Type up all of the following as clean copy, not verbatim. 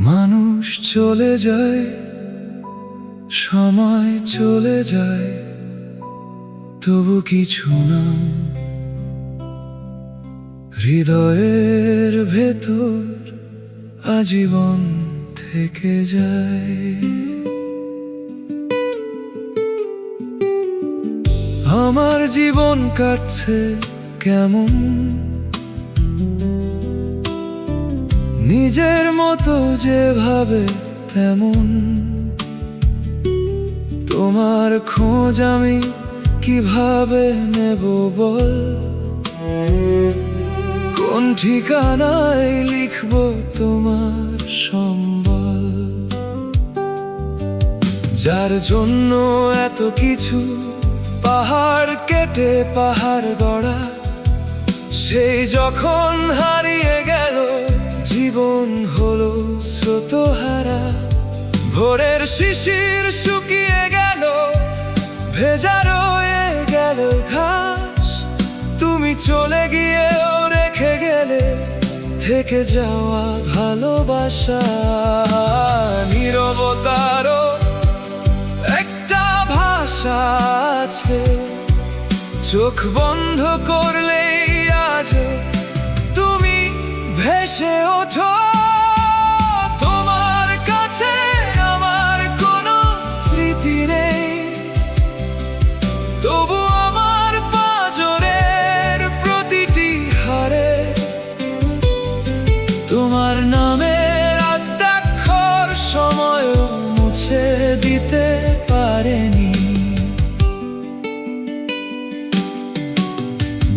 মানুষ চলে যায়, সময় চলে যায়, তবু কিছু নাম হৃদয়ের ভেতর আজীবন থেকে যায়। আমার জীবন কাটছে কেমন, নিজের মতো যেভাবে তেমন। তোমার খোঁজ আমি কিভাবে নেব বল, কোন ঠিকানায় লিখব তোমার সম্বল। যার জন্য এত কিছু, পাহাড় কেটে পাহাড় গড়া, সেই যখন হারিয়ে গেল জীবন হলো স্রোতহারা। ভোরের শিশির শুকিয়ে গেল, ভেজা রয়ে গেল ঘাস। তুমি চলে গিয়েও রেখে গেলে থেকে যাওয়া ভালোবাসা। নীরবতারও একটা ভাষা আছে, চোখ বন্ধ করলেই আজ তুমি ভেসে ওঠো। তোমার কাছে আমার কোনো স্মৃতি নেই, তবু আমার পাঁজরের প্রতিটি হারে তোমার নামের আদ্যাক্ষর সময় মুছে দিতে পারেনি।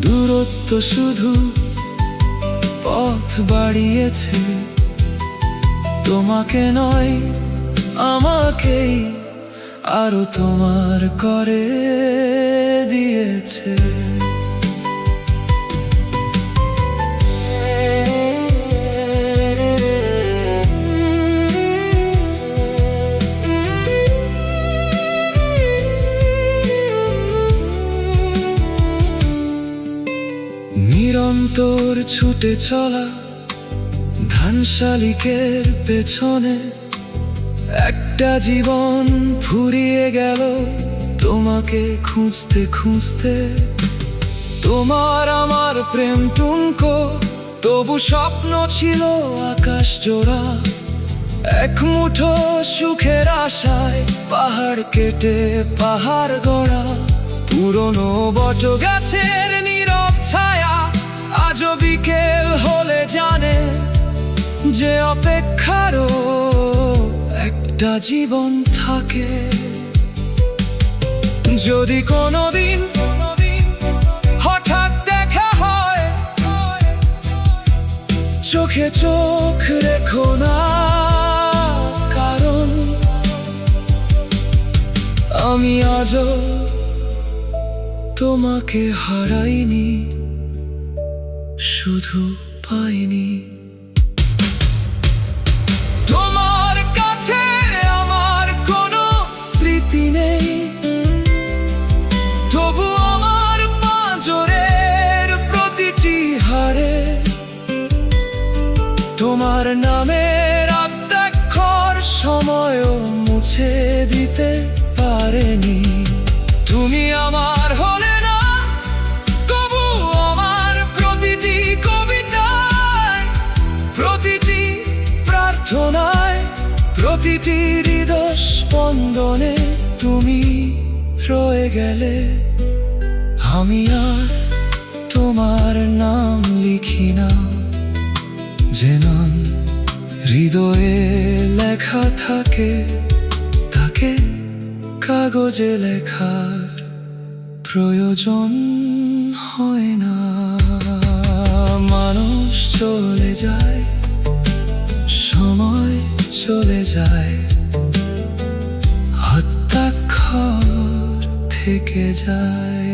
দূরত্ব শুধু পথ বাড়িয়েছে, তোমাকে নয় আমাকেই আরো তোমার করে দিয়েছে। নিরন্তর ছুটে চলা ধানশালিকের পেছনে একটা জীবন ফুরিয়ে গেল তোমাকে খুঁজতে খুঁজতে। তোমার আমার প্রেম টুনকো, তবু স্বপ্ন ছিল আকাশ জোড়া। এক মুঠো সুখের আশায় পাহাড় কেটে পাহাড় গড়া। পুরনো বট গাছের নীরব ছায়া আজও বিকেল হলে জানে যে অপেক্ষারও একটা জীবন থাকে। যদি কোনোদিন হঠাৎ দেখা হয়, চোখে চোখ রেখো না, কারণ আমি আজও তোমাকে হারাইনি, শুধু পাইনি। তোমার কাছে আমার কোনো স্মৃতি নেই, তবু আমার পাঁজরের প্রতিটি হারে তোমার নামের আদ্যাক্ষর সময়ও মুছে দিতে পারেনি। তুমি আমার হলে না, তবু আমার প্রতিটি কবিতায়, প্রতিটি প্রার্থনায়, প্রতিটি হৃদয় স্পন্দনে তুমি রয়ে গেলে। আমি আর তোমার নাম লিখি না, যেন হৃদয়ে লেখা থাকে, তাকে কাগজে লেখার প্রয়োজন হয় না। মানুষ চলে যায়, সময় চলে যায়, হত্যাক্ষর থেকে যায়।